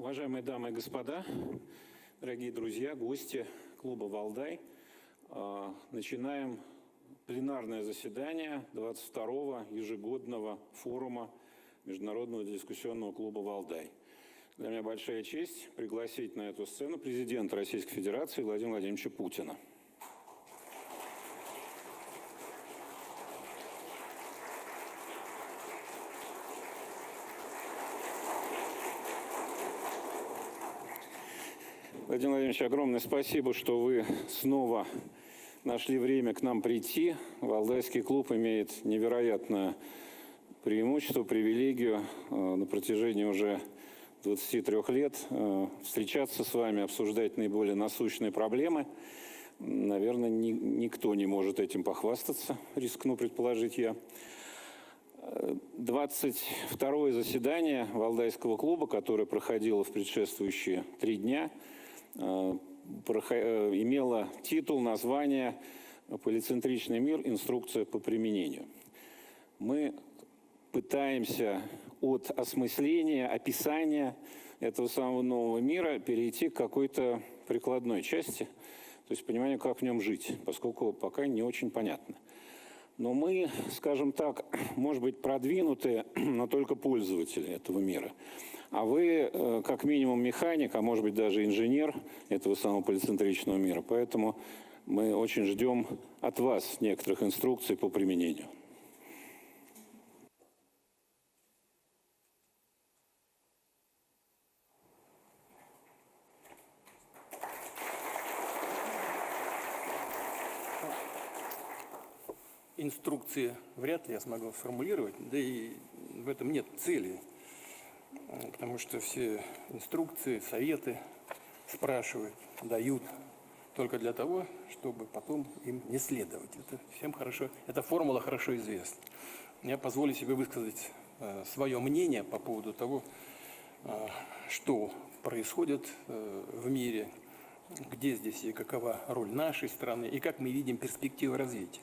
Уважаемые дамы и господа, дорогие друзья, гости клуба «Валдай», начинаем пленарное заседание 22-го ежегодного форума Международного дискуссионного клуба «Валдай». Для меня большая честь пригласить на эту сцену президента Российской Федерации Владимира Владимировича Путина. Владимир Владимирович, огромное спасибо, что вы снова нашли время к нам прийти. Валдайский клуб имеет невероятное преимущество, привилегию на протяжении уже 23 лет встречаться с вами, обсуждать наиболее насущные проблемы. Наверное, никто не может этим похвастаться, рискну предположить я. 22-е заседание Валдайского клуба, которое проходило в предшествующие 3 дня, имела титул, название «Полицентричный мир. Инструкция по применению». Мы пытаемся от осмысления, описания этого самого нового мира перейти к какой-то прикладной части, то есть пониманию, как в нем жить, поскольку пока не очень понятно. Но мы, скажем так, может быть, продвинутые, но только пользователи этого мира. А вы, как минимум, механик, а может быть, даже инженер этого самого полицентричного мира. Поэтому мы очень ждем от вас некоторых инструкций по применению. Инструкции вряд ли я смогу сформулировать, да и в этом нет цели, потому что все инструкции, советы спрашивают, дают только для того, чтобы потом им не следовать. Это всем хорошо, эта формула хорошо известна. Я позволю себе высказать свое мнение по поводу того, что происходит в мире, где здесь и какова роль нашей страны, и как мы видим перспективы развития.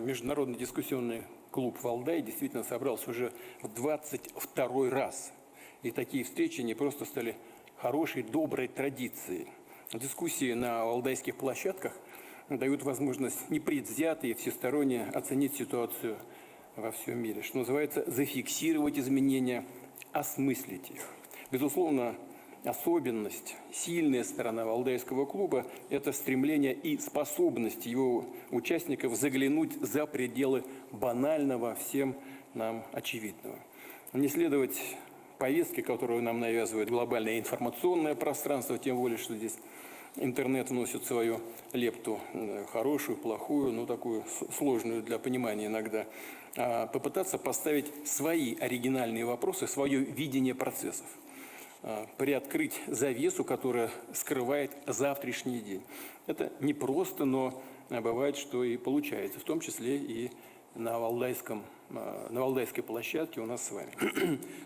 Международный дискуссионный клуб «Валдай» действительно собрался уже в 22-й раз. И такие встречи не просто стали хорошей, доброй традицией. Дискуссии на валдайских площадках дают возможность непредвзято и всесторонне оценить ситуацию во всем мире. Что называется, зафиксировать изменения, осмыслить их. Безусловно, особенность, сильная сторона Валдайского клуба – это стремление и способность его участников заглянуть за пределы банального, всем нам очевидного. Не следовать повестке, которую нам навязывает глобальное информационное пространство, тем более, что здесь интернет вносит свою лепту, хорошую, плохую, но такую сложную для понимания иногда. Попытаться поставить свои оригинальные вопросы, свое видение процессов. Приоткрыть завесу, которая скрывает завтрашний день. Это непросто, но бывает, что и получается, в том числе и на валдайской площадке у нас с вами.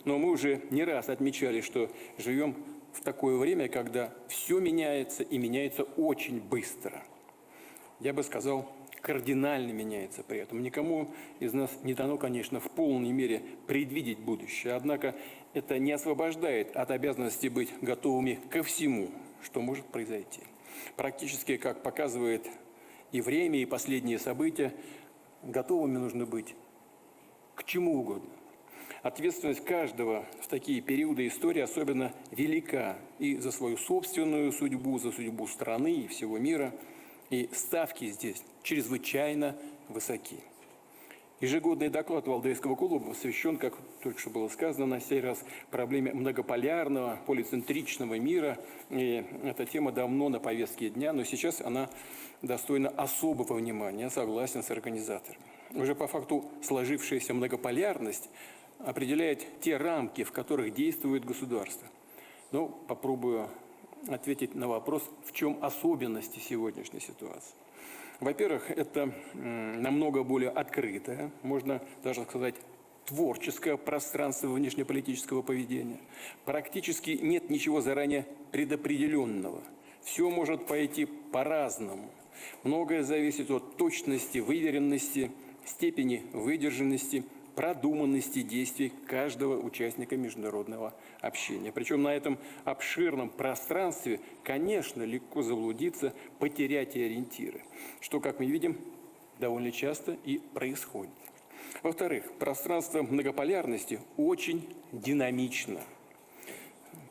Но мы уже не раз отмечали, что живем в такое время, когда все меняется и меняется очень быстро. Я бы сказал, кардинально меняется при этом. Никому из нас не дано, конечно, в полной мере предвидеть будущее. Однако это не освобождает от обязанности быть готовыми ко всему, что может произойти. Практически, как показывает и время, и последние события, готовыми нужно быть к чему угодно. Ответственность каждого в такие периоды истории особенно велика и за свою собственную судьбу, за судьбу страны и всего мира. И ставки здесь чрезвычайно высоки. Ежегодный доклад Валдайского клуба посвящен, как только что было сказано, на сей раз проблеме многополярного, полицентричного мира. И эта тема давно на повестке дня, но сейчас она достойна особого внимания, я согласен с организаторами. Уже по факту сложившаяся многополярность определяет те рамки, в которых действует государство. Но попробую ответить на вопрос, в чем особенности сегодняшней ситуации. Во-первых, это намного более открытое, можно даже сказать, творческое пространство внешнеполитического поведения. Практически нет ничего заранее предопределенного. Все может пойти по-разному. Многое зависит от точности, выверенности, степени выдержанности продуманности действий каждого участника международного общения. Причем на этом обширном пространстве, конечно, легко заблудиться, потерять ориентиры, что, как мы видим, довольно часто и происходит. Во-вторых, пространство многополярности очень динамично.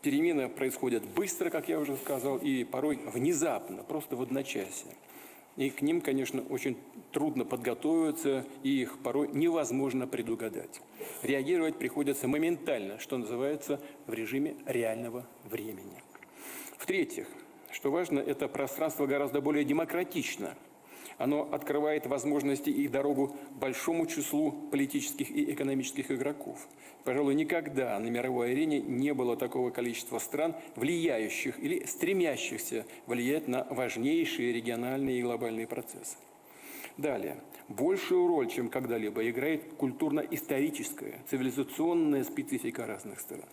Перемены происходят быстро, как я уже сказал, и порой внезапно, просто в одночасье. И к ним, конечно, очень трудно подготовиться, и их порой невозможно предугадать. Реагировать приходится моментально, что называется, в режиме реального времени. В-третьих, что важно, это пространство гораздо более демократично. Оно открывает возможности и дорогу большому числу политических и экономических игроков. Пожалуй, никогда на мировой арене не было такого количества стран, влияющих или стремящихся влиять на важнейшие региональные и глобальные процессы. Далее. Большую роль, чем когда-либо, играет культурно-историческая, цивилизационная специфика разных стран.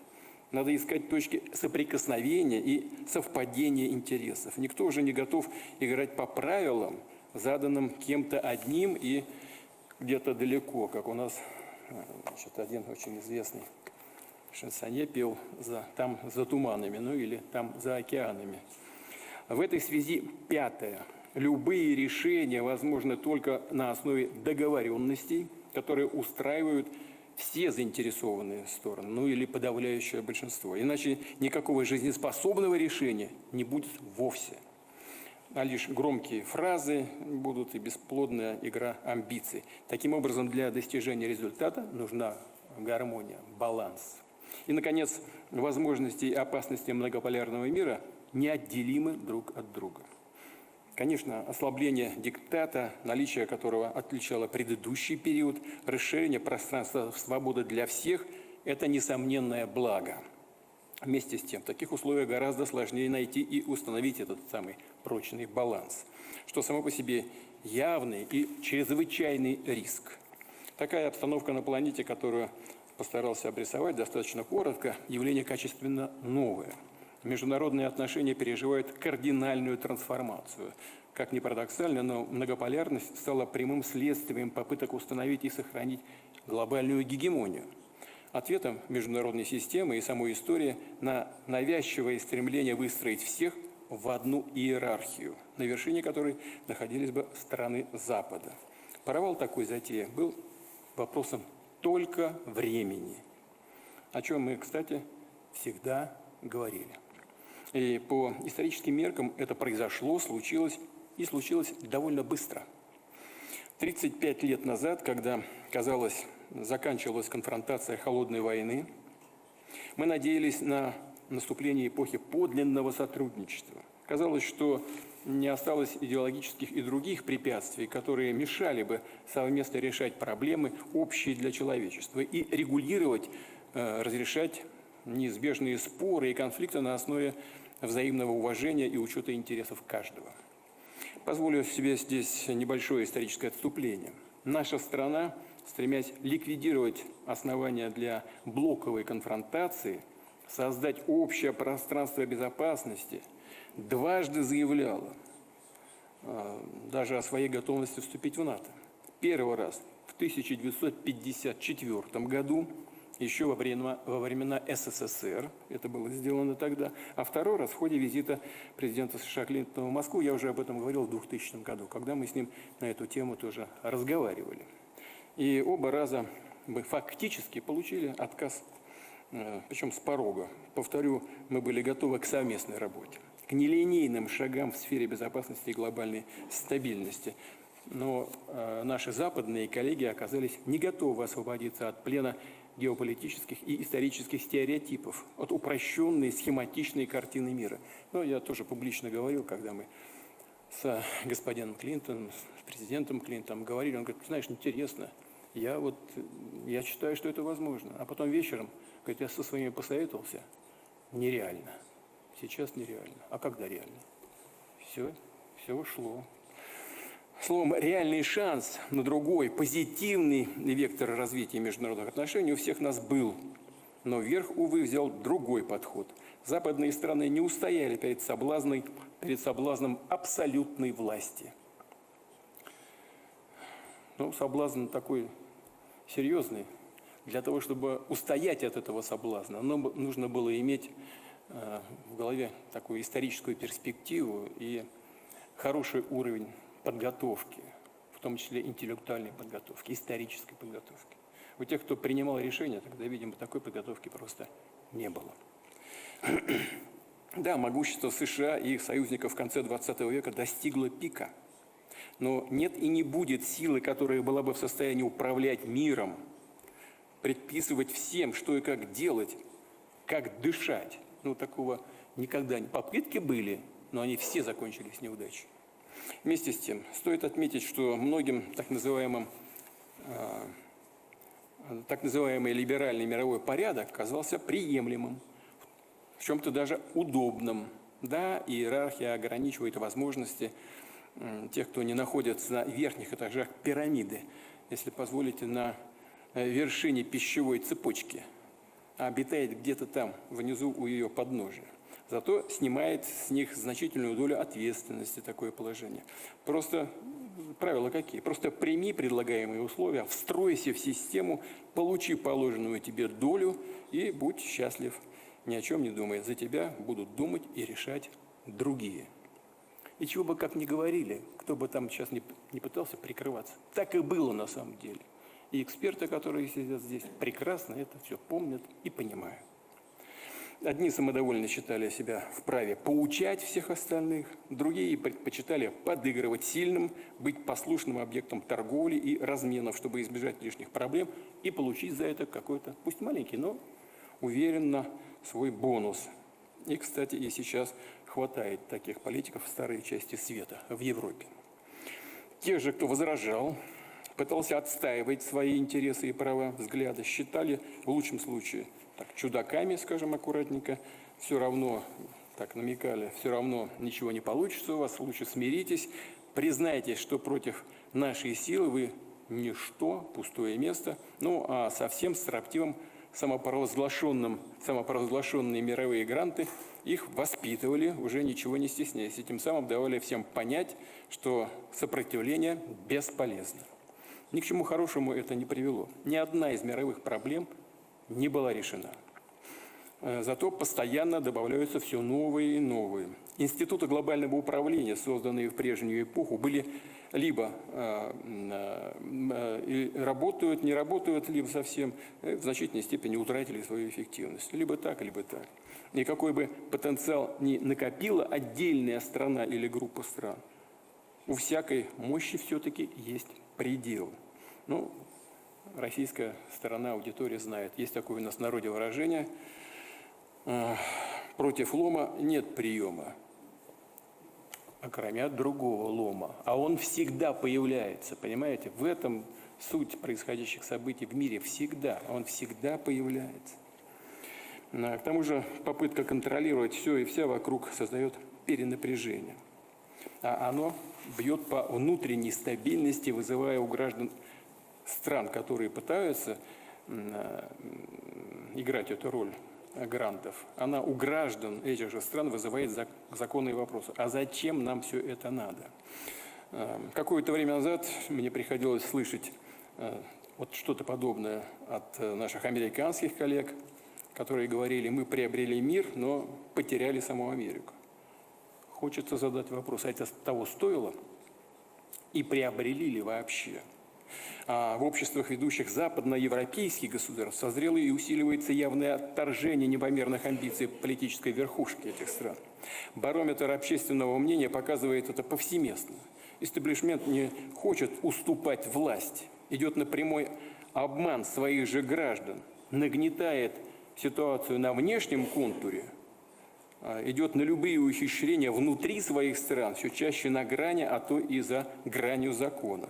Надо искать точки соприкосновения и совпадения интересов. Никто уже не готов играть по правилам, заданным кем-то одним и где-то далеко, как у нас один очень известный шансонье пел «Там за туманами», ну или «Там за океанами». В этой связи пятое. Любые решения возможны только на основе договоренностей, которые устраивают все заинтересованные стороны, ну или подавляющее большинство. Иначе никакого жизнеспособного решения не будет вовсе. А лишь громкие фразы будут и бесплодная игра амбиций. Таким образом, для достижения результата нужна гармония, баланс. И, наконец, возможности и опасности многополярного мира неотделимы друг от друга. Конечно, ослабление диктата, наличие которого отличало предыдущий период, расширение пространства свободы для всех – это несомненное благо. Вместе с тем, в таких условиях гораздо сложнее найти и установить этот самый прочный баланс, что само по себе явный и чрезвычайный риск. Такая обстановка на планете, которую постарался обрисовать достаточно коротко, явление качественно новое. Международные отношения переживают кардинальную трансформацию. Как ни парадоксально, но многополярность стала прямым следствием попыток установить и сохранить глобальную гегемонию. Ответом международной системы и самой истории на навязчивое стремление выстроить всех в одну иерархию, на вершине которой находились бы страны Запада. Провал такой затеи был вопросом только времени, о чем мы, кстати, всегда говорили. И по историческим меркам это произошло, случилось довольно быстро. 35 лет назад, когда, казалось, заканчивалась конфронтация холодной войны, мы надеялись на наступление эпохи подлинного сотрудничества. Казалось, что не осталось идеологических и других препятствий, которые мешали бы совместно решать проблемы, общие для человечества, и регулировать, разрешать неизбежные споры и конфликты на основе взаимного уважения и учета интересов каждого. Позволю себе здесь небольшое историческое отступление. Наша страна, стремясь ликвидировать основания для блоковой конфронтации, создать общее пространство безопасности, дважды заявляла даже о своей готовности вступить в НАТО. Первый раз в 1954 году, еще во времена СССР, это было сделано тогда, а второй раз в ходе визита президента США Клинтона в Москву, я уже об этом говорил в 2000 году, когда мы с ним на эту тему тоже разговаривали. И оба раза мы фактически получили отказ, причем с порога. Повторю, мы были готовы к совместной работе, к нелинейным шагам в сфере безопасности и глобальной стабильности. Но наши западные коллеги оказались не готовы освободиться от плена геополитических и исторических стереотипов, от упрощенной схематичной картины мира. Но я тоже публично говорил, когда мы с господином Клинтоном, с президентом Клинтоном говорили, он говорит: знаешь, интересно, я считаю, что это возможно. А потом вечером, говорит, я со своими посоветовался, нереально. Сейчас нереально. А когда реально? Все ушло. Словом, реальный шанс на другой, позитивный вектор развития международных отношений у всех нас был. Но верх, увы, взял другой подход. Западные страны не устояли перед соблазном абсолютной власти. Но соблазн такой серьезный, Для того, чтобы устоять от этого соблазна, нужно было иметь в голове такую историческую перспективу и хороший уровень подготовки, в том числе интеллектуальной подготовки, исторической подготовки. У тех, кто принимал решения, тогда, видимо, такой подготовки просто не было. Да, могущество США и их союзников в конце 20 века достигло пика, но нет и не будет силы, которая была бы в состоянии управлять миром, предписывать всем, что и как делать, как дышать. Ну, такого никогда не. Попытки были, но они все закончились неудачей. Вместе с тем, стоит отметить, что многим так называемый либеральный мировой порядок казался приемлемым, в чем-то даже удобным. Да, иерархия ограничивает возможности тех, кто не находится на верхних этажах пирамиды, если позволите, на вершине пищевой цепочки, а обитает где-то там, внизу у ее подножия. Зато снимает с них значительную долю ответственности такое положение. Просто правила какие? Просто прими предлагаемые условия, встройся в систему, получи положенную тебе долю и будь счастлив. Ни о чем не думай. За тебя будут думать и решать другие. И чего бы как ни говорили, кто бы там сейчас не пытался прикрываться, так и было на самом деле. И эксперты, которые сидят здесь, прекрасно это все помнят и понимают. Одни самодовольно считали себя вправе поучать всех остальных, другие предпочитали подыгрывать сильным, быть послушным объектом торговли и разменов, чтобы избежать лишних проблем и получить за это какой-то, пусть маленький, но уверенно свой бонус. И, кстати, и сейчас хватает таких политиков в старой части света, в Европе. Те же, кто возражал, пытался отстаивать свои интересы и права, взгляды, считали в лучшем случае так, чудаками, скажем аккуратненько, все равно, так намекали, все равно ничего не получится у вас, лучше смиритесь, признайтесь, что против нашей силы вы ничто, пустое место, ну а совсем строптивым самопровозглашенные мировые гранты их воспитывали, уже ничего не стесняясь, и тем самым давали всем понять, что сопротивление бесполезно. Ни к чему хорошему это не привело. Ни одна из мировых проблем не была решена. Зато постоянно добавляются все новые и новые. Институты глобального управления, созданные в прежнюю эпоху, были либо работают, не работают, либо совсем в значительной степени утратили свою эффективность. Либо так, либо так. И какой бы потенциал ни накопила отдельная страна или группа стран, у всякой мощи все-таки есть предел. Ну, российская сторона, аудитория знает. Есть такое у нас в народе выражение: против лома нет приема, окромя другого лома. А он всегда появляется, понимаете? В этом суть происходящих событий в мире всегда. Он всегда появляется. К тому же попытка контролировать все и вся вокруг создает перенапряжение. А оно бьет по внутренней стабильности, вызывая у граждан стран, которые пытаются играть эту роль грантов, она у граждан этих же стран вызывает законные вопросы. А зачем нам все это надо? Какое-то время назад мне приходилось слышать вот что-то подобное от наших американских коллег, которые говорили: мы приобрели мир, но потеряли саму Америку. Хочется задать вопрос: а это того стоило? И приобрели ли вообще? А в обществах ведущих западноевропейских государств созрело и усиливается явное отторжение непомерных амбиций политической верхушки этих стран. Барометр общественного мнения показывает это повсеместно. Истеблишмент не хочет уступать власть, идет на прямой обман своих же граждан, нагнетает ситуацию на внешнем контуре, идет на любые ухищрения внутри своих стран, все чаще на грани, а то и за гранью закона.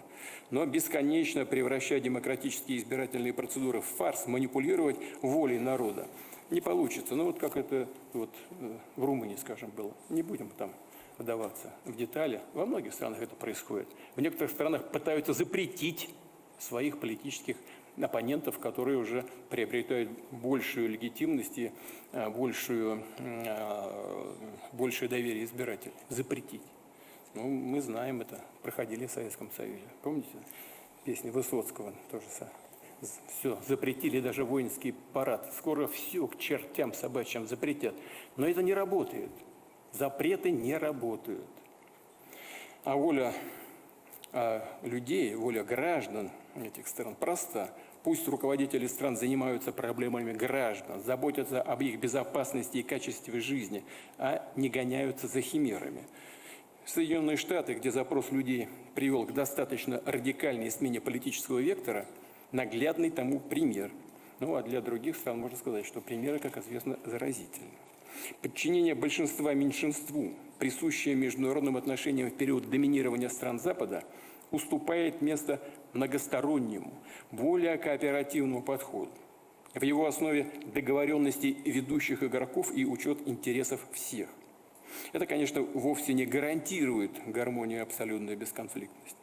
Но бесконечно превращать демократические избирательные процедуры в фарс, манипулировать волей народа не получится. Ну вот как это вот в Румынии, скажем, было. Не будем там вдаваться в детали. Во многих странах это происходит. В некоторых странах пытаются запретить своих политических оппонентов, которые уже приобретают большую легитимность и большее доверие избирателей. Запретить. Ну, мы знаем это, проходили в Советском Союзе. Помните песни Высоцкого? Тоже все запретили, даже воинский парад. Скоро все к чертям собачьим запретят. Но это не работает. Запреты не работают. А воля людей, воля граждан этих стран проста. Пусть руководители стран занимаются проблемами граждан, заботятся об их безопасности и качестве жизни, а не гоняются за химерами. Соединенные Штаты, где запрос людей привел к достаточно радикальной смене политического вектора, наглядный тому пример. Ну а для других стран можно сказать, что примеры, как известно, заразительны. Подчинение большинства меньшинству, присущее международным отношениям в период доминирования стран Запада, уступает место многостороннему, более кооперативному подходу. В его основе договоренности ведущих игроков и учет интересов всех. Это, конечно, вовсе не гарантирует гармонию и абсолютную бесконфликтность.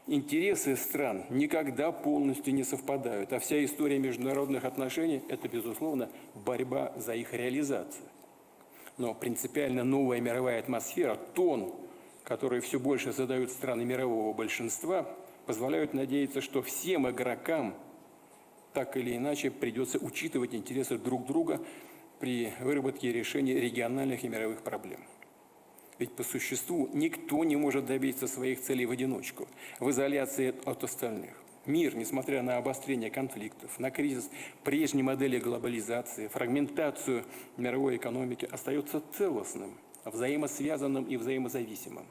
Интересы стран никогда полностью не совпадают, а вся история международных отношений – это, безусловно, борьба за их реализацию. Но принципиально новая мировая атмосфера, тон, который все больше задают страны мирового большинства, позволяют надеяться, что всем игрокам так или иначе придется учитывать интересы друг друга при выработке решений региональных и мировых проблем. Ведь по существу никто не может добиться своих целей в одиночку, в изоляции от остальных. Мир, несмотря на обострение конфликтов, на кризис прежней модели глобализации, фрагментацию мировой экономики, остается целостным, взаимосвязанным и взаимозависимым.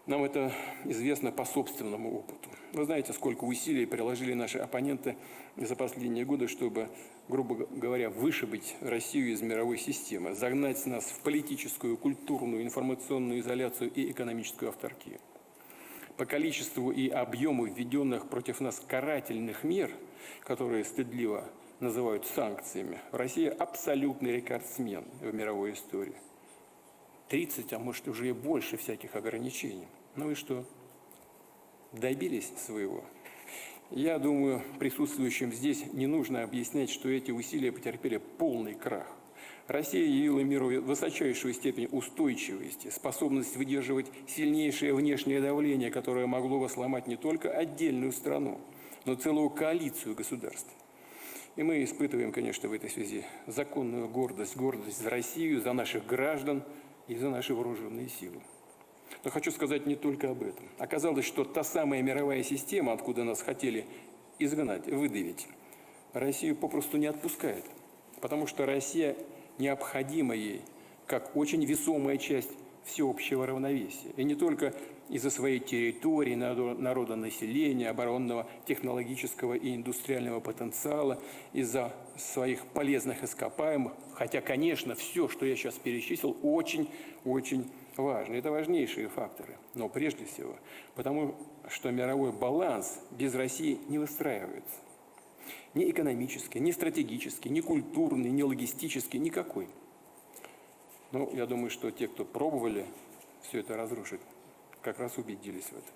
Нам это известно по собственному опыту. Вы знаете, сколько усилий приложили наши оппоненты за последние годы, чтобы, грубо говоря, вышибить Россию из мировой системы, загнать нас в политическую, культурную, информационную изоляцию и экономическую авторкию. По количеству и объему введенных против нас карательных мер, которые стыдливо называют санкциями, Россия абсолютный рекордсмен в мировой истории. 30, а может уже и больше всяких ограничений. Ну и что? Добились своего? Я думаю, присутствующим здесь не нужно объяснять, что эти усилия потерпели полный крах. Россия явила миру высочайшую степень устойчивости, способность выдерживать сильнейшее внешнее давление, которое могло бы сломать не только отдельную страну, но целую коалицию государств. И мы испытываем, конечно, в этой связи законную гордость за Россию, за наших граждан и за наши вооруженные силы. Но хочу сказать не только об этом. Оказалось, что та самая мировая система, откуда нас хотели изгнать, выдавить, Россию попросту не отпускает. Потому что Россия необходима ей как очень весомая часть всеобщего равновесия. И не только из-за своей территории, народонаселения, оборонного, технологического и индустриального потенциала, из-за своих полезных ископаемых. Хотя, конечно, все, что я сейчас перечислил, очень-очень важно. Это важнейшие факторы. Но прежде всего, потому что мировой баланс без России не выстраивается. Ни экономический, ни стратегический, ни культурный, ни логистический, никакой. Ну, я думаю, что те, кто пробовали все это разрушить, как раз убедились в этом.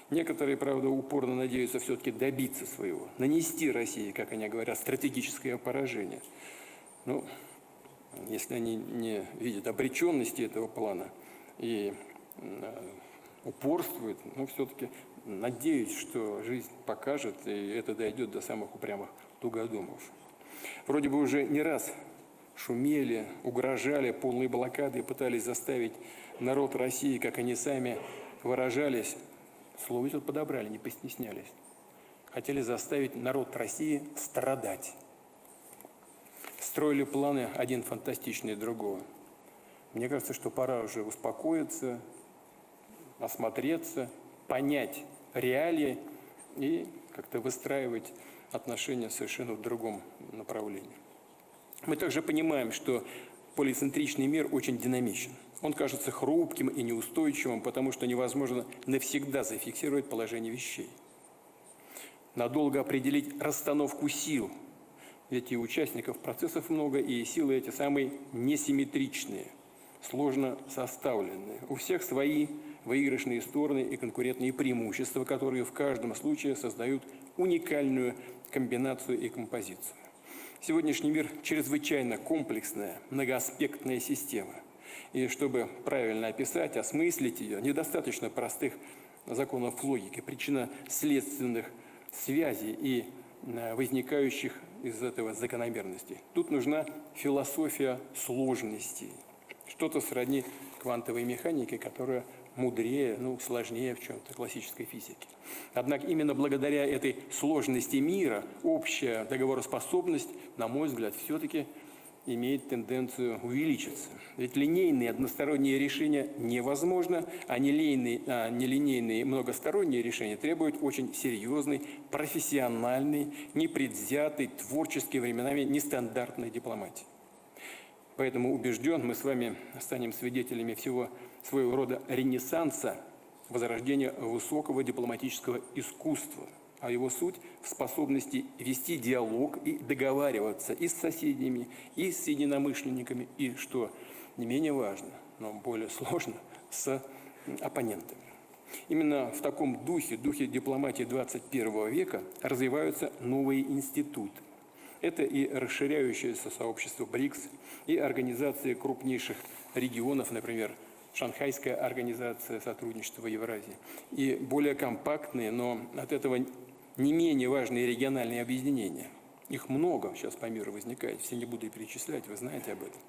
Некоторые, правда, упорно надеются все-таки добиться своего, нанести России, как они говорят, стратегическое поражение. Ну, если они не видят обреченности этого плана и упорствуют, но все-таки надеюсь, что жизнь покажет, и это дойдет до самых упрямых тугодумов. Вроде бы уже не раз шумели, угрожали полной блокадой, пытались заставить народ России, как они сами выражались, слово тут подобрали, не постеснялись, хотели заставить народ России страдать. Строили планы один фантастичнее другого. Мне кажется, что пора уже успокоиться, осмотреться, понять реалии и как-то выстраивать отношения совершенно в другом направлении. Мы также понимаем, что полицентричный мир очень динамичен. Он кажется хрупким и неустойчивым, потому что невозможно навсегда зафиксировать положение вещей. Надолго определить расстановку сил, ведь и участников процессов много, и силы эти самые несимметричные, сложно составленные. У всех свои выигрышные стороны и конкурентные преимущества, которые в каждом случае создают уникальную комбинацию и композицию. Сегодняшний мир чрезвычайно комплексная, многоаспектная система. И чтобы правильно описать, осмыслить ее, недостаточно простых законов логики, причинно-следственных связей и возникающих из этого закономерностей. Тут нужна философия сложности, что-то сродни квантовой механике, которая мудрее, сложнее в чем-то классической физики. Однако именно благодаря этой сложности мира общая договороспособность, на мой взгляд, все-таки имеет тенденцию увеличиться. Ведь линейные односторонние решения невозможно, а нелинейные многосторонние решения требуют очень серьезной, профессиональной, непредвзятой, творческой, временами нестандартной дипломатии. Поэтому убежден, мы с вами станем свидетелями всего своего рода ренессанса, возрождения высокого дипломатического искусства, а его суть в способности вести диалог и договариваться и с соседями, и с единомышленниками, и, что не менее важно, но более сложно, с оппонентами. Именно в таком духе дипломатии 21 века развиваются новые институты. Это и расширяющееся сообщество БРИКС, и организации крупнейших регионов, например, Шанхайская организация сотрудничества в Евразии, и более компактные, но от этого не менее важные региональные объединения. Их много сейчас по миру возникает, все не буду перечислять, вы знаете об этом.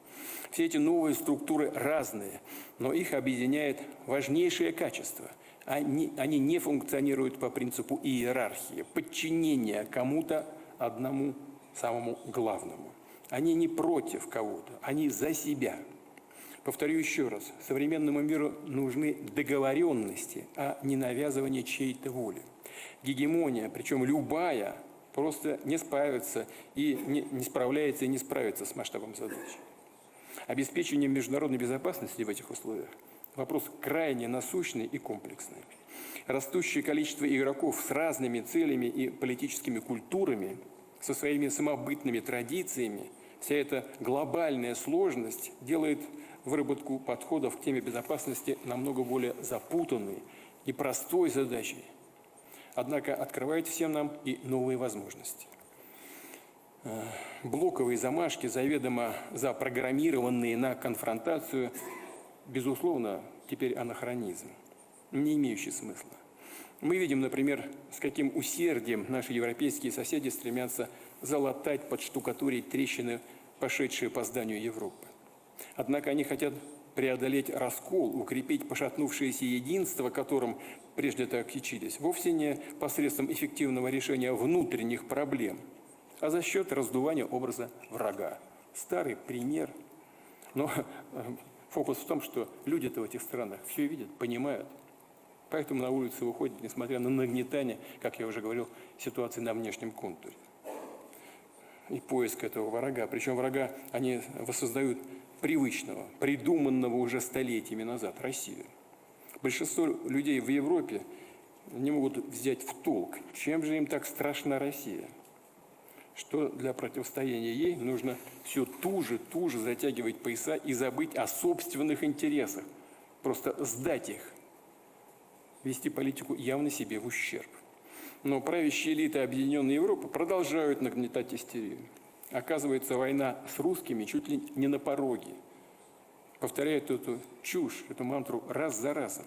Все эти новые структуры разные, но их объединяет важнейшее качество. Они не функционируют по принципу иерархии, подчинения кому-то одному самому главному. Они не против кого-то, они за себя. Повторю еще раз, современному миру нужны договоренности, а не навязывание чьей-то воли. Гегемония, причем любая, просто не справится и не справляется и не справится с масштабом задач. Обеспечение международной безопасности в этих условиях – вопрос крайне насущный и комплексный. Растущее количество игроков с разными целями и политическими культурами, со своими самобытными традициями, вся эта глобальная сложность делает выработку подходов к теме безопасности намного более запутанной и простой задачей. Однако открывает всем нам и новые возможности. Блоковые замашки, заведомо запрограммированные на конфронтацию, безусловно, теперь анахронизм, не имеющий смысла. Мы видим, например, с каким усердием наши европейские соседи стремятся залатать, подштукатурить трещины, пошедшие по зданию Европы. Однако они хотят преодолеть раскол, укрепить пошатнувшееся единство, которым прежде так кичились, вовсе не посредством эффективного решения внутренних проблем, а за счет раздувания образа врага. Старый пример. Но фокус в том, что люди-то в этих странах все видят, понимают. Поэтому на улицу выходят, несмотря на нагнетание, как я уже говорил, ситуации на внешнем контуре. И поиск этого врага. Причем врага они воссоздают привычного, придуманного уже столетиями назад, Россию. Большинство людей в Европе не могут взять в толк, чем же им так страшна Россия, что для противостояния ей нужно все туже затягивать пояса и забыть о собственных интересах, просто сдать их, вести политику явно себе в ущерб. Но правящие элиты Объединенной Европы продолжают нагнетать истерию. Оказывается, война с русскими чуть ли не на пороге. Повторяют эту чушь, эту мантру раз за разом.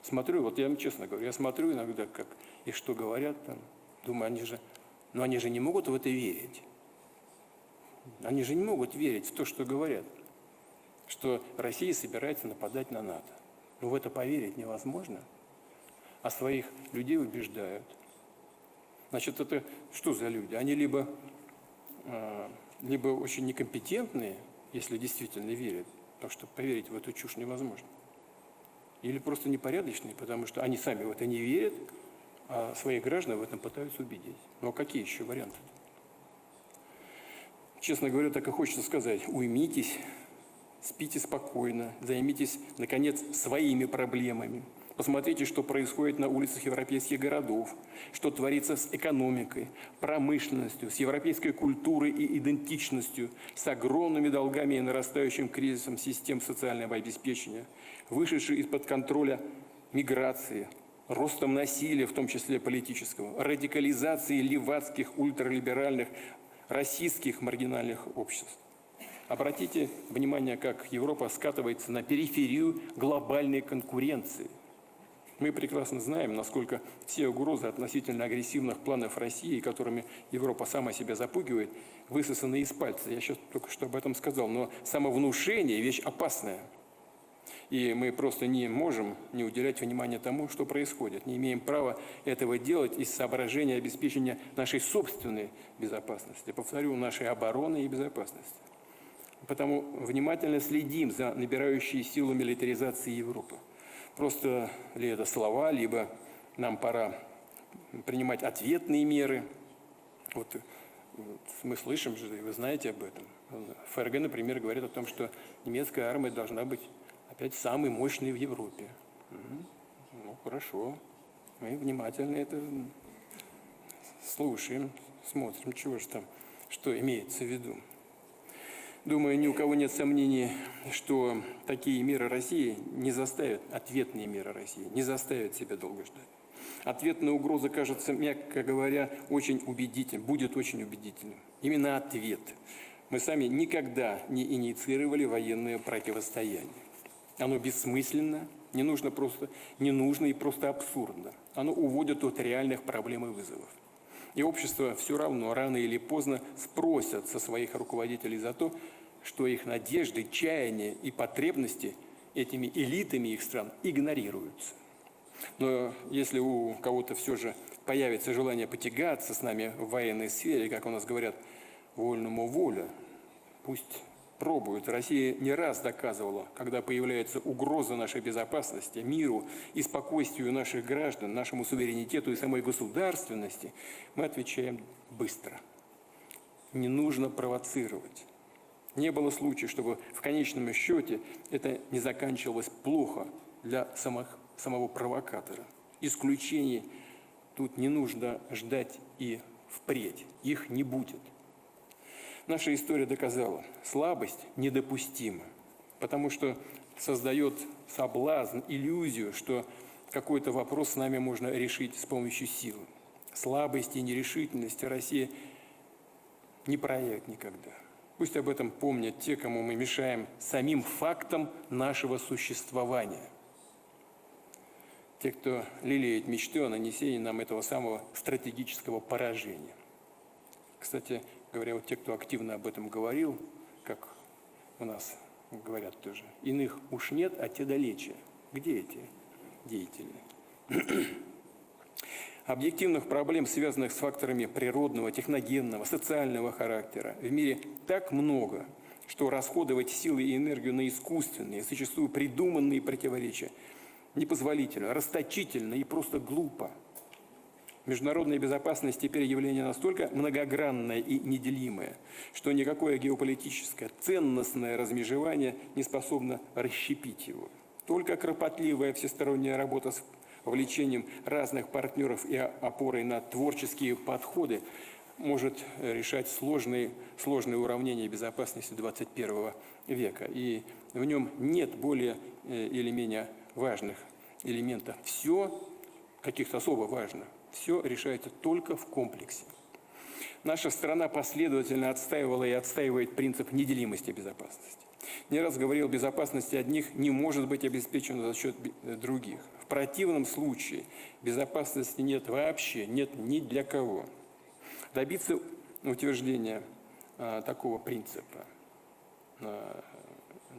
Смотрю, вот я вам честно говорю, я смотрю иногда, как и что говорят там, думаю, они же не могут в это верить. Они же не могут верить в то, что говорят, что Россия собирается нападать на НАТО. Но в это поверить невозможно. А своих людей убеждают. Значит, это что за люди? Они либо очень некомпетентные, если действительно верят, потому что поверить в эту чушь невозможно. Или просто непорядочные, потому что они сами в это не верят, а своих граждан в этом пытаются убедить. Ну а какие еще варианты? Честно говоря, так и хочется сказать: уймитесь, спите спокойно, займитесь, наконец, своими проблемами. Посмотрите, что происходит на улицах европейских городов, что творится с экономикой, промышленностью, с европейской культурой и идентичностью, с огромными долгами и нарастающим кризисом систем социального обеспечения, вышедшей из-под контроля миграции, ростом насилия, в том числе политического, радикализацией левацких, ультралиберальных, российских маргинальных обществ. Обратите внимание, как Европа скатывается на периферию глобальной конкуренции. Мы прекрасно знаем, насколько все угрозы относительно агрессивных планов России, которыми Европа сама себя запугивает, высосаны из пальца. Я сейчас только что об этом сказал. Но самовнушение – вещь опасная. И мы просто не можем не уделять внимания тому, что происходит. Не имеем права этого делать из соображения обеспечения нашей собственной безопасности. Повторю, нашей обороны и безопасности. Потому внимательно следим за набирающей силу милитаризации Европы. Просто ли это слова, либо нам пора принимать ответные меры. Вот мы слышим же, вы знаете об этом. ФРГ, например, говорит о том, что немецкая армия должна быть опять самой мощной в Европе. Ну, хорошо. Мы внимательно это слушаем, смотрим, чего же там, что имеется в виду. Думаю, ни у кого нет сомнений, что такие меры России не заставят, ответные меры России, не заставят себя долго ждать. Ответная угроза кажется, мягко говоря, очень убедительным, будет очень убедительным. Именно ответ. Мы сами никогда не инициировали военное противостояние. Оно бессмысленно, не нужно и просто абсурдно. Оно уводит от реальных проблем и вызовов. И общество все равно, рано или поздно, спросят со своих руководителей за то, что их надежды, чаяния и потребности этими элитами их стран игнорируются. Но если у кого-то все же появится желание потягаться с нами в военной сфере, как у нас говорят, вольному воля, пусть пробуют. Россия не раз доказывала, когда появляется угроза нашей безопасности, миру и спокойствию наших граждан, нашему суверенитету и самой государственности, мы отвечаем быстро. Не нужно провоцировать. Не было случая, чтобы в конечном счете это не заканчивалось плохо для самого провокатора. Исключений тут не нужно ждать и впредь. Их не будет. Наша история доказала, слабость недопустима, потому что создает соблазн, иллюзию, что какой-то вопрос с нами можно решить с помощью силы. Слабость и нерешительность Россия не проявит никогда. Пусть об этом помнят те, кому мы мешаем самим фактом нашего существования. Те, кто лелеет мечты о нанесении нам этого самого стратегического поражения. Кстати говоря, вот те, кто активно об этом говорил, как у нас говорят тоже, иных уж нет, а те далече. Где эти деятели? Объективных проблем, связанных с факторами природного, техногенного, социального характера, в мире так много, что расходовать силы и энергию на искусственные, зачастую придуманные противоречия непозволительно, расточительно и просто глупо. Международная безопасность теперь явление настолько многогранное и неделимое, что никакое геополитическое ценностное размежевание не способно расщепить его. Только кропотливая всесторонняя работа с вовлечением разных партнеров и опорой на творческие подходы может решать сложные уравнения безопасности 21 века. И в нем нет более или менее важных элементов. Все, каких-то особо важных, все решается только в комплексе. Наша страна последовательно отстаивала и отстаивает принцип неделимости безопасности. Не раз говорил, безопасность одних не может быть обеспечена за счет других. В противном случае безопасности нет вообще, нет ни для кого. Добиться утверждения такого принципа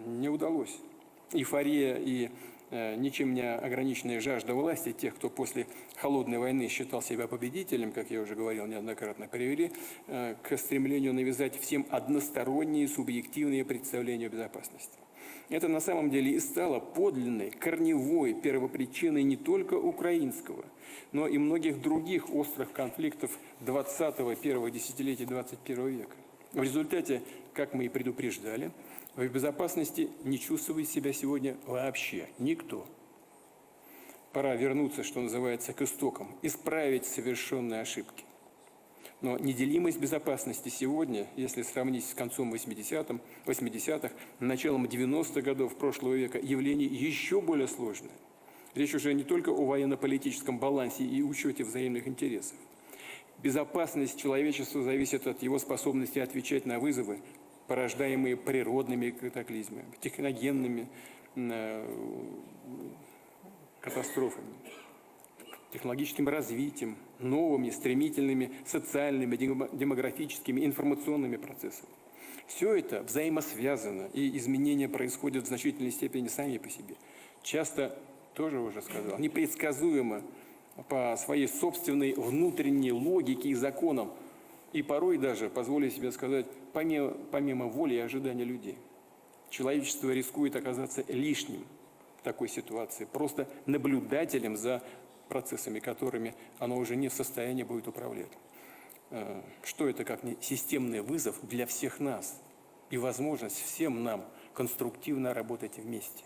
не удалось. Эйфория и ничем не ограниченная жажда власти тех, кто после холодной войны считал себя победителем, как я уже говорил, неоднократно привели к стремлению навязать всем односторонние субъективные представления о безопасности. Это на самом деле и стало подлинной, корневой первопричиной не только украинского, но и многих других острых конфликтов 20-го, первого десятилетия 21 века. В результате, как мы и предупреждали, в безопасности не чувствует себя сегодня вообще никто. Пора вернуться, что называется, к истокам, исправить совершенные ошибки. Но неделимость безопасности сегодня, если сравнить с концом 80-х, началом 90-х годов прошлого века, явление еще более сложное. Речь уже не только о военно-политическом балансе и учете взаимных интересов. Безопасность человечества зависит от его способности отвечать на вызовы, порождаемые природными катаклизмами, техногенными, катастрофами, технологическим развитием, новыми, стремительными социальными, демографическими, информационными процессами. Все это взаимосвязано, и изменения происходят в значительной степени сами по себе. Часто, тоже уже сказал, непредсказуемо по своей собственной внутренней логике и законам, и порой даже, позволю себе сказать, помимо воли и ожидания людей. Человечество рискует оказаться лишним в такой ситуации, просто наблюдателем за процессами, которыми оно уже не в состоянии будет управлять. Что это как не системный вызов для всех нас и возможность всем нам конструктивно работать вместе?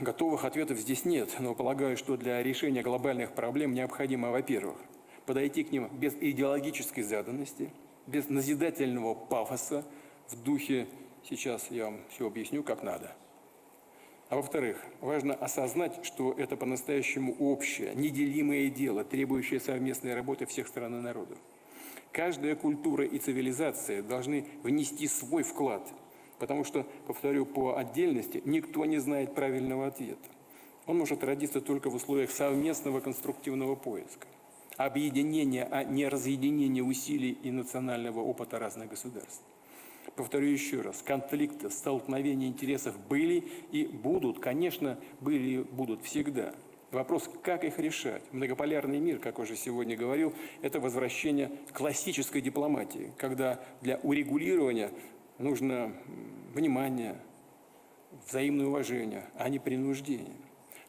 Готовых ответов здесь нет, но полагаю, что для решения глобальных проблем необходимо, во-первых, подойти к ним без идеологической заданности, без назидательного пафоса, в духе «сейчас я вам все объясню, как надо». А во-вторых, важно осознать, что это по-настоящему общее, неделимое дело, требующее совместной работы всех стран и народов. Каждая культура и цивилизация должны внести свой вклад, потому что, повторю, по отдельности никто не знает правильного ответа. Он может родиться только в условиях совместного конструктивного поиска, объединения, а не разъединения усилий и национального опыта разных государств. Повторю еще раз, конфликты, столкновения интересов были и будут, конечно, были и будут всегда. Вопрос, как их решать. Многополярный мир, как уже сегодня говорил, это возвращение к классической дипломатии, когда для урегулирования нужно внимание, взаимное уважение, а не принуждение.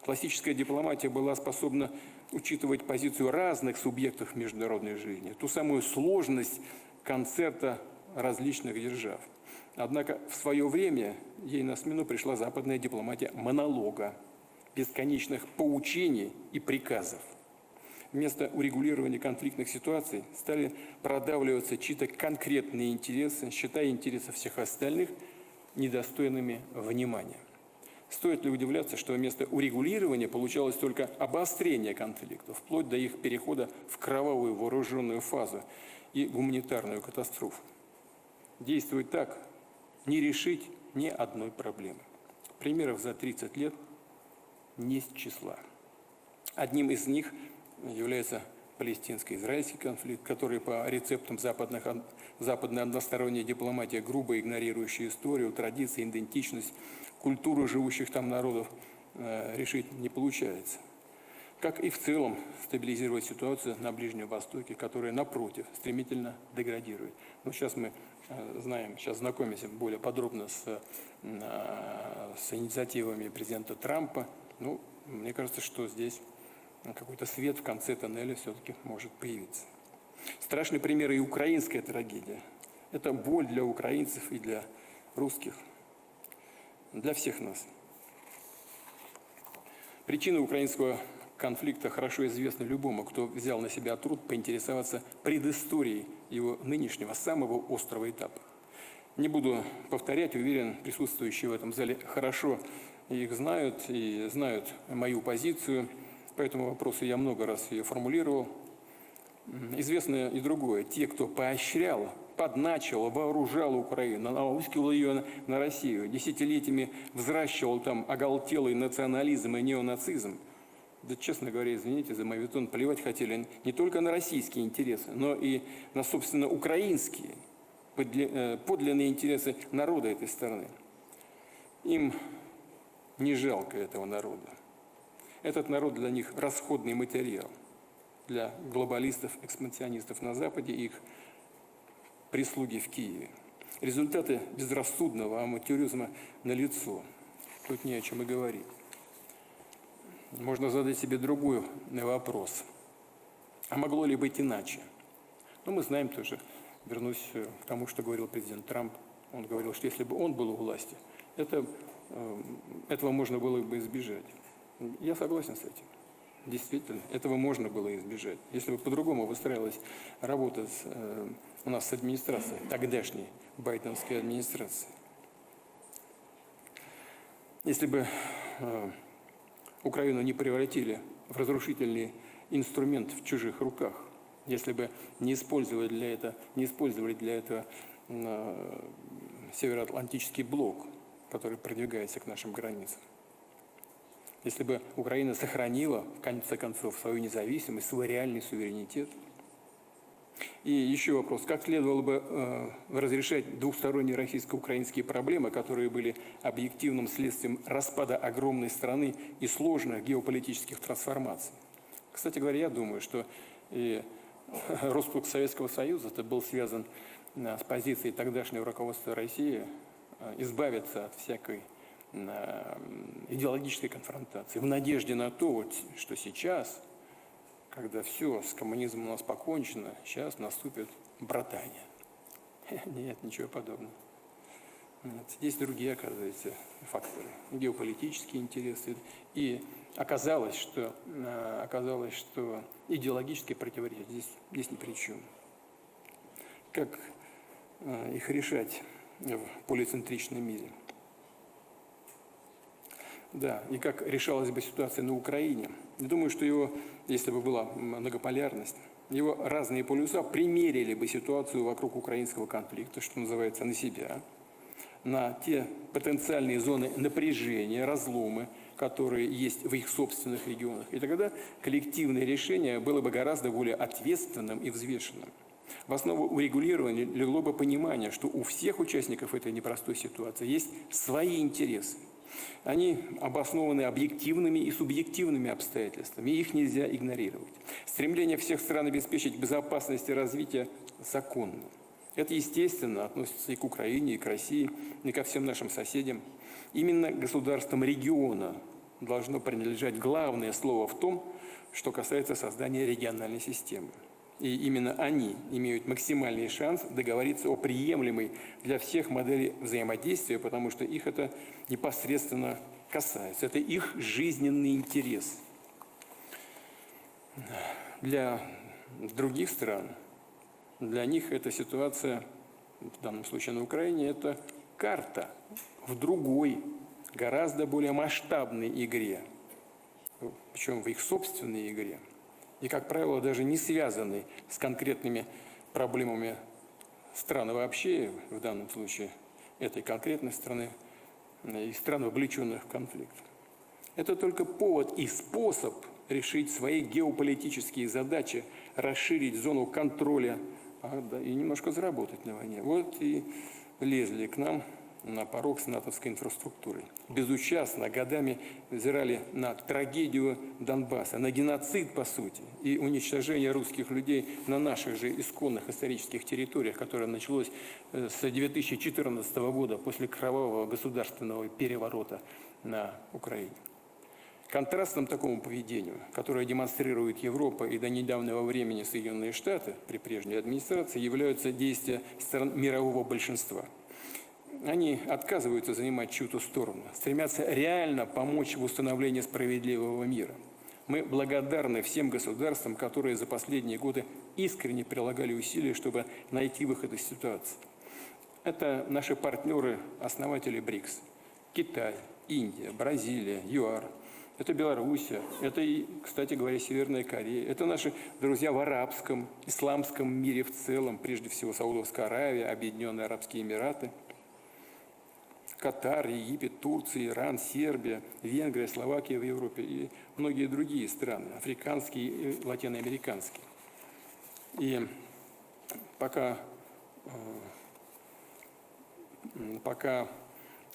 Классическая дипломатия была способна учитывать позицию разных субъектов международной жизни, ту самую сложность концерта различных держав. Однако в свое время ей на смену пришла западная дипломатия монолога, бесконечных поучений и приказов. Вместо урегулирования конфликтных ситуаций стали продавливаться чьи-то конкретные интересы, считая интересы всех остальных недостойными внимания. Стоит ли удивляться, что вместо урегулирования получалось только обострение конфликтов, вплоть до их перехода в кровавую вооруженную фазу и гуманитарную катастрофу? Действовать так не решить ни одной проблемы. Примеров за 30 лет не с числа. Одним из них является палестинско-израильский конфликт, который по рецептам западной односторонней дипломатии, грубо игнорирующей историю, традиции, идентичность, культуру живущих там народов, решить не получается. Как и в целом стабилизировать ситуацию на Ближнем Востоке, которая, напротив, стремительно деградирует. Но сейчас мы знаем, сейчас знакомимся более подробно с инициативами президента Трампа. Ну, мне кажется, что здесь какой-то свет в конце тоннеля все-таки может появиться. Страшный пример и украинская трагедия. Это боль для украинцев и для русских, для всех нас. Причины украинского конфликта хорошо известны любому, кто взял на себя труд поинтересоваться предысторией его нынешнего, самого острого этапа. Не буду повторять, уверен, присутствующие в этом зале хорошо их знают и знают мою позицию. По этому вопросу я много раз ее формулировал. Известно и другое. Те, кто поощрял, подначил, вооружал Украину, наускивал ее на Россию, десятилетиями взращивал там оголтелый национализм и неонацизм, да, честно говоря, извините за моветон, плевать хотели не только на российские интересы, но и на, собственно, украинские, подлинные интересы народа этой страны. Им не жалко этого народа. Этот народ для них расходный материал, для глобалистов, экспансионистов на Западе и их прислуги в Киеве. Результаты безрассудного авантюризма налицо. Тут не о чем и говорить. Можно задать себе другой вопрос. А могло ли быть иначе? Ну, мы знаем тоже, вернусь к тому, что говорил президент Трамп. Он говорил, что если бы он был у власти, этого можно было бы избежать. Я согласен с этим. Действительно, этого можно было избежать. Если бы по-другому выстраивалась работа у нас с администрацией, тогдашней байденовской администрации. Если бы Украину не превратили в разрушительный инструмент в чужих руках, если бы не использовали для этого Североатлантический блок, который продвигается к нашим границам. если бы Украина сохранила, в конце концов, свою независимость, свой реальный суверенитет. И еще вопрос. Как следовало бы разрешать двухсторонние российско-украинские проблемы, которые были объективным следствием распада огромной страны и сложных геополитических трансформаций? Кстати говоря, я думаю, что и распад Советского Союза это был связан с позицией тогдашнего руководства России избавиться от всякой идеологической конфронтации, в надежде на то, что сейчас, когда все с коммунизмом у нас покончено, сейчас наступит братание. Нет, ничего подобного. Здесь другие, оказывается, факторы, геополитические интересы. И оказалось, что идеологические противоречия здесь ни при чем. Как их решать в полицентричном мире? Да, и как решалась бы ситуация на Украине? Я думаю, что его, если бы была многополярность, его разные полюса примерили бы ситуацию вокруг украинского конфликта, что называется, на себя, на те потенциальные зоны напряжения, разломы, которые есть в их собственных регионах. И тогда коллективное решение было бы гораздо более ответственным и взвешенным. В основу урегулирования легло бы понимание, что у всех участников этой непростой ситуации есть свои интересы. Они обоснованы объективными и субъективными обстоятельствами, и их нельзя игнорировать. Стремление всех стран обеспечить безопасность и развитие законно. Это, естественно, относится и к Украине, и к России, и ко всем нашим соседям. Именно государствам региона должно принадлежать главное слово в том, что касается создания региональной системы. И именно они имеют максимальный шанс договориться о приемлемой для всех модели взаимодействия, потому что их это непосредственно касается. Это их жизненный интерес. Для других стран, для них эта ситуация, в данном случае на Украине, это карта в другой, гораздо более масштабной игре, причем в их собственной игре. И, как правило, даже не связаны с конкретными проблемами страны вообще, в данном случае этой конкретной страны, и стран, вовлеченных в конфликт. Это только повод и способ решить свои геополитические задачи, расширить зону контроля и немножко заработать на войне. Вот и лезли к нам на порог с натовской инфраструктурой. Безучастно годами взирали на трагедию Донбасса, на геноцид, по сути, и уничтожение русских людей на наших же исконных исторических территориях, которое началось с 2014 года, после кровавого государственного переворота на Украине. Контрастом такому поведению, которое демонстрирует Европа и до недавнего времени Соединенные Штаты при прежней администрации, являются действия стран мирового большинства. Они отказываются занимать чью-то сторону, стремятся реально помочь в установлении справедливого мира. Мы благодарны всем государствам, которые за последние годы искренне прилагали усилия, чтобы найти выход из ситуации. Это наши партнеры, основатели БРИКС. Китай, Индия, Бразилия, ЮАР. Это Белоруссия, это и, кстати говоря, Северная Корея. Это наши друзья в арабском, исламском мире в целом, прежде всего Саудовская Аравия, Объединенные Арабские Эмираты. Катар, Египет, Турция, Иран, Сербия, Венгрия, Словакия в Европе и многие другие страны, африканские и латиноамериканские. И пока,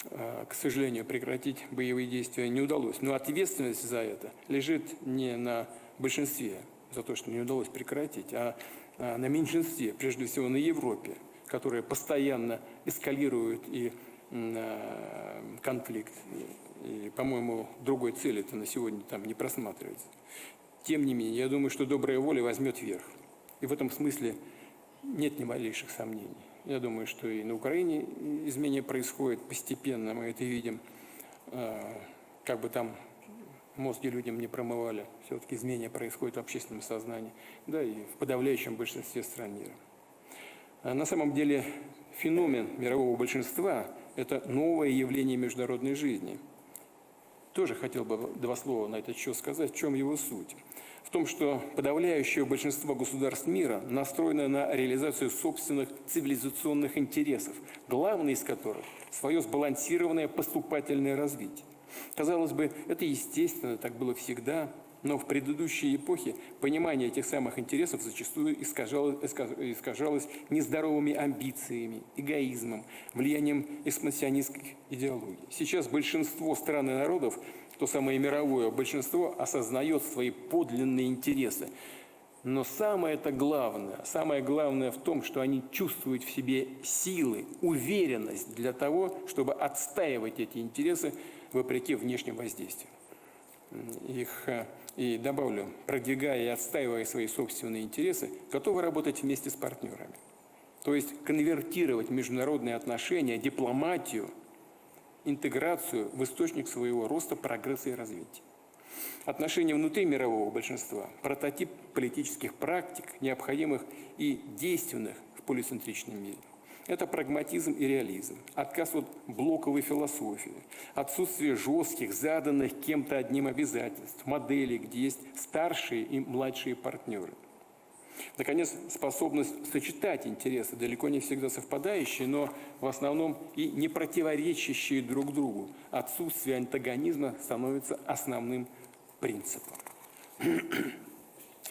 к сожалению, прекратить боевые действия не удалось. Но ответственность за это лежит не на большинстве, за то, что не удалось прекратить, а на меньшинстве, прежде всего на Европе, которая постоянно эскалирует и конфликт. И, по-моему, другой цели-то на сегодня там не просматривается. Тем не менее, я думаю, что добрая воля возьмет верх. И в этом смысле нет ни малейших сомнений. Я думаю, что и на Украине изменения происходят постепенно, мы это видим. Как бы там мозги людям не промывали, все-таки изменения происходят в общественном сознании, да и в подавляющем большинстве стран мира. На самом деле феномен мирового большинства – это новое явление международной жизни. Тоже хотел бы два слова на этот счет сказать, в чем его суть. В том, что подавляющее большинство государств мира настроено на реализацию собственных цивилизационных интересов, главный из которых – свое сбалансированное поступательное развитие. Казалось бы, это естественно, так было всегда, но в предыдущие эпохи понимание этих самых интересов зачастую искажалось нездоровыми амбициями, эгоизмом, влиянием экспансионистских идеологий. Сейчас большинство стран и народов, то самое мировое большинство, осознает свои подлинные интересы. Но самое главное в том, что они чувствуют в себе силы, уверенность для того, чтобы отстаивать эти интересы вопреки внешним воздействиям. И добавлю, продвигая и отстаивая свои собственные интересы, готовы работать вместе с партнерами. То есть конвертировать международные отношения, дипломатию, интеграцию в источник своего роста, прогресса и развития. Отношения внутри мирового большинства – прототип политических практик, необходимых и действенных в полицентричном мире. Это прагматизм и реализм, отказ от блоковой философии, отсутствие жестких, заданных кем-то одним обязательств, моделей, где есть старшие и младшие партнеры. Наконец, способность сочетать интересы, далеко не всегда совпадающие, но в основном и не противоречащие друг другу. Отсутствие антагонизма становится основным принципом.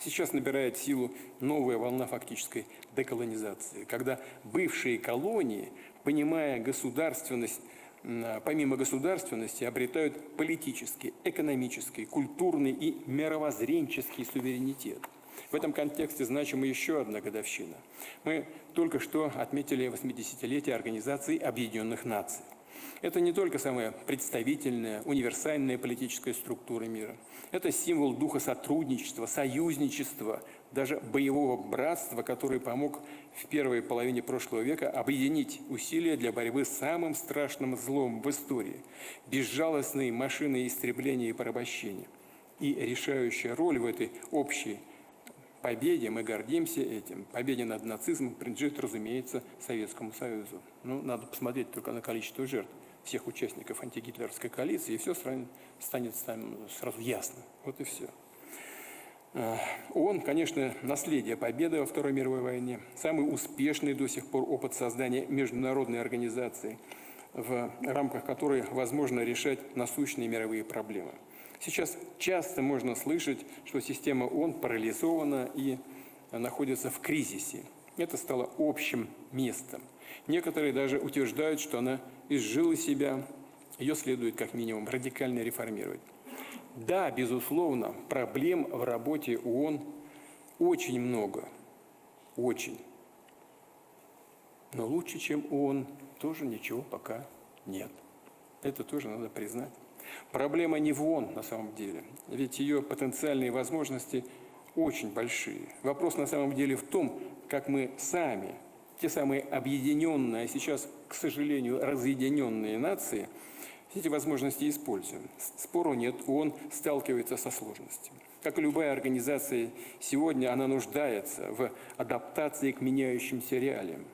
Сейчас набирает силу новая волна фактической деколонизации, когда бывшие колонии, помимо государственности, обретают политический, экономический, культурный и мировоззренческий суверенитет. В этом контексте значима еще одна годовщина. Мы только что отметили 80-летие Организации Объединенных Наций. Это не только самая представительная, универсальная политическая структура мира. Это символ духа сотрудничества, союзничества, даже боевого братства, который помог в первой половине прошлого века объединить усилия для борьбы с самым страшным злом в истории – безжалостной машиной истребления и порабощения. И решающая роль в этой общей победе, мы гордимся этим, победе над нацизмом принадлежит, разумеется, Советскому Союзу. Надо посмотреть только на количество жертв всех участников антигитлеровской коалиции, и все станет сразу ясно. Вот и все. ООН, конечно, наследие победы во Второй мировой войне, самый успешный до сих пор опыт создания международной организации, в рамках которой возможно решать насущные мировые проблемы. Сейчас часто можно слышать, что система ООН парализована и находится в кризисе. Это стало общим местом. Некоторые даже утверждают, что она изжила себя, ее следует как минимум радикально реформировать. Да, безусловно, проблем в работе ООН очень много. Очень. Но лучше, чем ООН, тоже ничего пока нет. Это тоже надо признать. Проблема не в ООН на самом деле, ведь ее потенциальные возможности очень большие. Вопрос на самом деле в том, как мы сами, те самые объединенные, а сейчас, к сожалению, разъединенные нации, эти возможности используем. Спору нет, ООН сталкивается со сложностями. Как и любая организация, сегодня она нуждается в адаптации к меняющимся реалиям.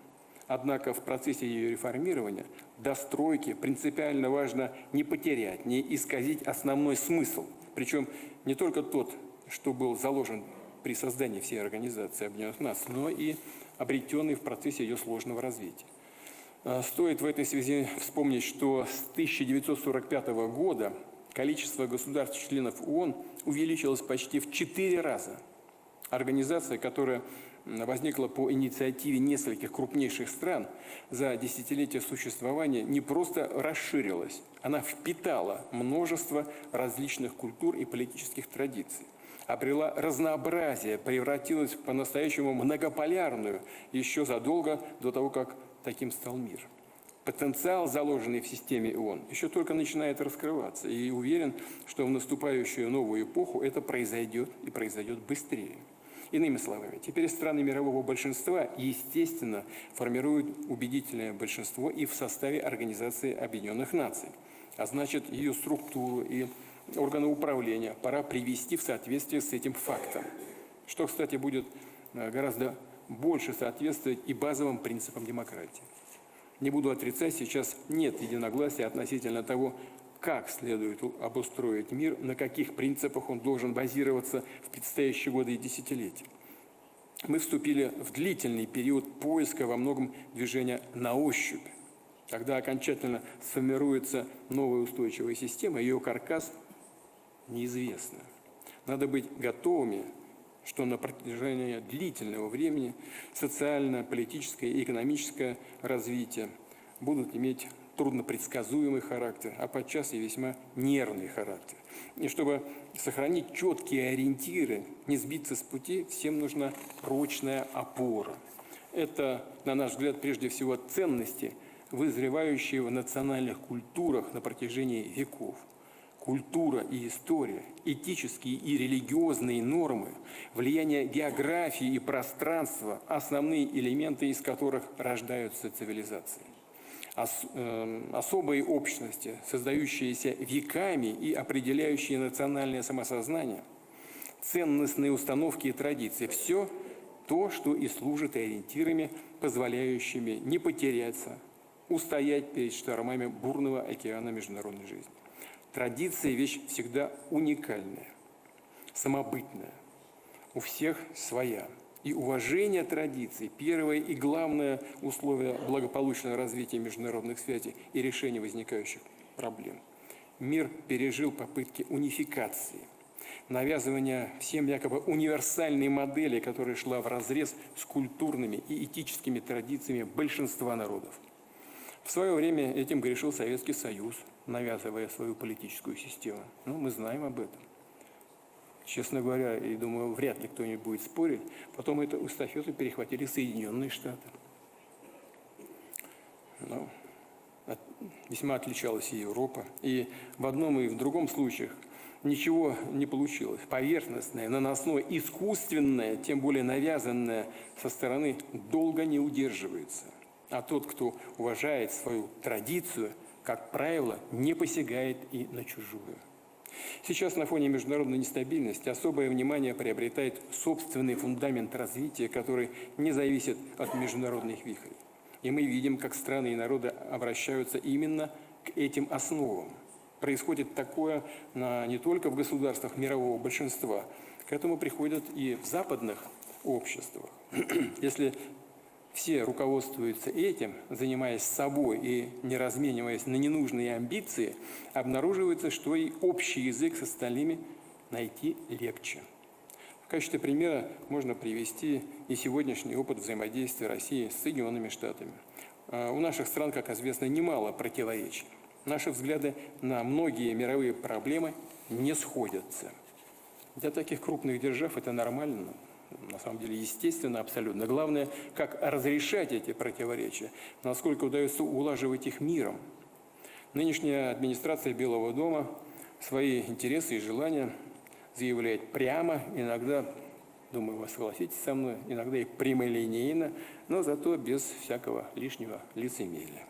Однако в процессе ее реформирования, достройки принципиально важно не потерять, не исказить основной смысл. Причем не только тот, что был заложен при создании всей Организации Объединенных Наций, но и обретенный в процессе ее сложного развития. Стоит в этой связи вспомнить, что с 1945 года количество государств-членов ООН увеличилось почти в 4 раза. Организация, которая возникла по инициативе нескольких крупнейших стран, за десятилетия существования не просто расширилась, она впитала множество различных культур и политических традиций, обрела разнообразие, превратилась в по-настоящему многополярную еще задолго до того, как таким стал мир. Потенциал, заложенный в системе ООН, еще только начинает раскрываться. И уверен, что в наступающую новую эпоху это произойдет и произойдет быстрее. Иными словами, теперь страны мирового большинства, естественно, формируют убедительное большинство и в составе Организации Объединенных Наций. А значит, ее структуру и органы управления пора привести в соответствие с этим фактом. Что, кстати, будет гораздо больше соответствовать и базовым принципам демократии. Не буду отрицать, сейчас нет единогласия относительно того, как следует обустроить мир, на каких принципах он должен базироваться в предстоящие годы и десятилетия. Мы вступили в длительный период поиска во многом движения на ощупь. Когда окончательно сформируется новая устойчивая система, ее каркас неизвестно. Надо быть готовыми, что на протяжении длительного времени социально-политическое и экономическое развитие будут иметь труднопредсказуемый характер, а подчас и весьма нервный характер. И чтобы сохранить четкие ориентиры, не сбиться с пути, всем нужна прочная опора. Это, на наш взгляд, прежде всего ценности, вызревающие в национальных культурах на протяжении веков. Культура и история, этические и религиозные нормы, влияние географии и пространства, основные элементы из которых рождаются цивилизации. Особые общности, создающиеся веками и определяющие национальное самосознание, ценностные установки и традиции – все то, что и служит ориентирами, позволяющими не потеряться, устоять перед штормами бурного океана международной жизни. Традиция – вещь всегда уникальная, самобытная, у всех своя. И уважение традиций – первое и главное условие благополучного развития международных связей и решения возникающих проблем. Мир пережил попытки унификации, навязывания всем якобы универсальной модели, которая шла вразрез с культурными и этическими традициями большинства народов. В свое время этим грешил Советский Союз, навязывая свою политическую систему. Мы знаем об этом. Честно говоря, и думаю, вряд ли кто-нибудь будет спорить. Потом эту эстафету перехватили Соединенные Штаты. Весьма отличалась и Европа. И в одном и в другом случаях ничего не получилось. Поверхностное, наносное, искусственное, тем более навязанное со стороны, долго не удерживается. А тот, кто уважает свою традицию, как правило, не посягает и на чужую. Сейчас на фоне международной нестабильности особое внимание приобретает собственный фундамент развития, который не зависит от международных вихрей. И мы видим, как страны и народы обращаются именно к этим основам. Происходит такое не только в государствах мирового большинства, к этому приходят и в западных обществах. Если все руководствуются этим, занимаясь собой и не размениваясь на ненужные амбиции, обнаруживается, что и общий язык с остальными найти легче. В качестве примера можно привести и сегодняшний опыт взаимодействия России с Соединенными Штатами. У наших стран, как известно, немало противоречий. Наши взгляды на многие мировые проблемы не сходятся. Для таких крупных держав это нормально. На самом деле, естественно, абсолютно. Главное, как разрешать эти противоречия, насколько удается улаживать их миром. Нынешняя администрация Белого дома свои интересы и желания заявляет прямо, иногда, думаю, вы согласитесь со мной, иногда и прямолинейно, но зато без всякого лишнего лицемерия.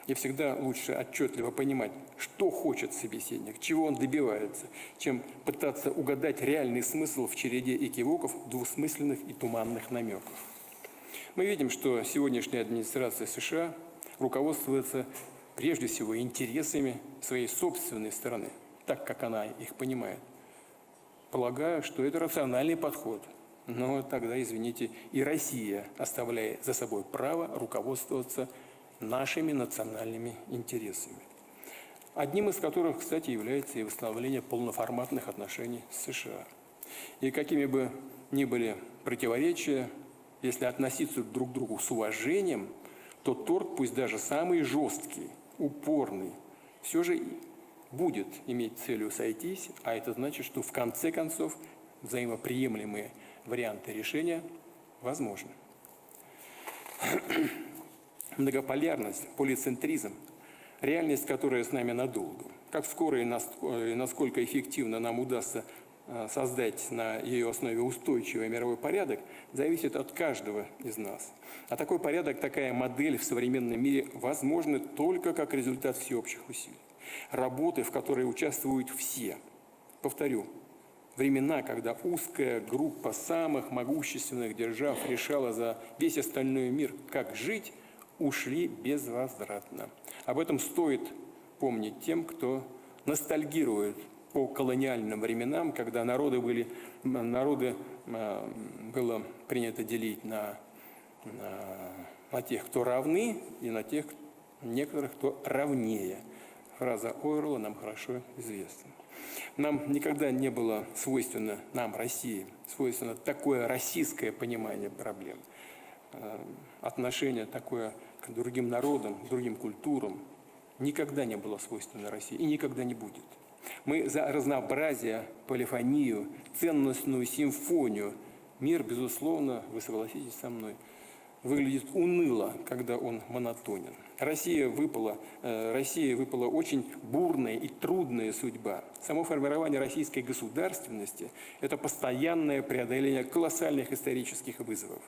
И всегда лучше отчетливо понимать, что хочет собеседник, чего он добивается, чем пытаться угадать реальный смысл в череде экивоков, двусмысленных и туманных намеков. Мы видим, что сегодняшняя администрация США руководствуется прежде всего интересами своей собственной страны, так как она их понимает. Полагаю, что это рациональный подход. Но тогда, извините, и Россия оставляет за собой право руководствоваться нашими национальными интересами. Одним из которых, кстати, является и восстановление полноформатных отношений с США. И какими бы ни были противоречия, если относиться друг к другу с уважением, то торг, пусть даже самый жесткий, упорный, все же будет иметь целью сойтись, а это значит, что в конце концов взаимоприемлемые варианты решения возможны. Многополярность, полицентризм, реальность, которая с нами надолго. Как скоро и насколько эффективно нам удастся создать на ее основе устойчивый мировой порядок, зависит от каждого из нас. А такой порядок, такая модель в современном мире возможны только как результат всеобщих усилий. Работы, в которой участвуют все. Повторю, времена, когда узкая группа самых могущественных держав решала за весь остальной мир, как жить, ушли безвозвратно. Об этом стоит помнить тем, кто ностальгирует по колониальным временам, когда народы было принято делить на тех, кто равны, и на тех, некоторых то равнее. Фраза Ойерла нам хорошо известна. Нам никогда не было свойственно, нам, России, свойственно такое российское понимание проблем. Отношение такое к другим народам, к другим культурам никогда не было свойственно России и никогда не будет. Мы за разнообразие, полифонию, ценностную симфонию. Мир, безусловно, вы согласитесь со мной, выглядит уныло, когда он монотонен. России выпала очень бурная и трудная судьба. Само формирование российской государственности – это постоянное преодоление колоссальных исторических вызовов.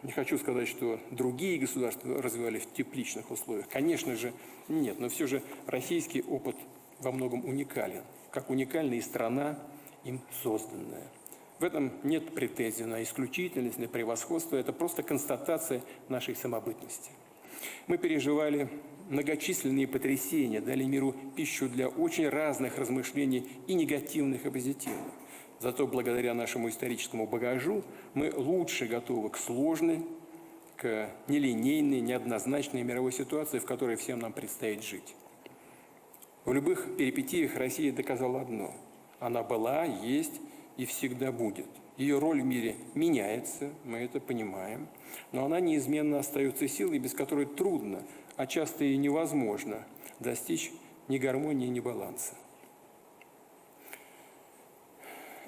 Не хочу сказать, что другие государства развивались в тепличных условиях. Конечно же, нет, но все же российский опыт во многом уникален, как уникальна и страна, им созданная. В этом нет претензий на исключительность, на превосходство, это просто констатация нашей самобытности. Мы переживали многочисленные потрясения, дали миру пищу для очень разных размышлений и негативных, и позитивных. Зато благодаря нашему историческому багажу мы лучше готовы к сложной, к нелинейной, неоднозначной мировой ситуации, в которой всем нам предстоит жить. В любых перипетиях Россия доказала одно – она была, есть и всегда будет. Ее роль в мире меняется, мы это понимаем, но она неизменно остается силой, без которой трудно, а часто и невозможно достичь ни гармонии, ни баланса.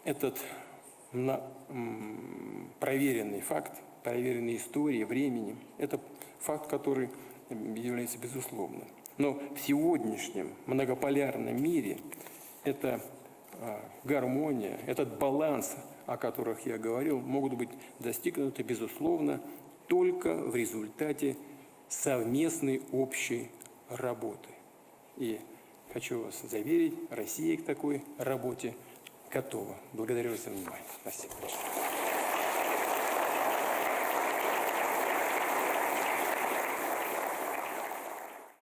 Этот проверенный факт, проверенный историей, временем, это факт, который является безусловным. Но в сегодняшнем многополярном мире эта гармония, этот баланс, о которых я говорил, могут быть достигнуты, безусловно, только в результате совместной общей работы. И хочу вас заверить, Россия к такой работе готова. Благодарю вас за внимание. Спасибо.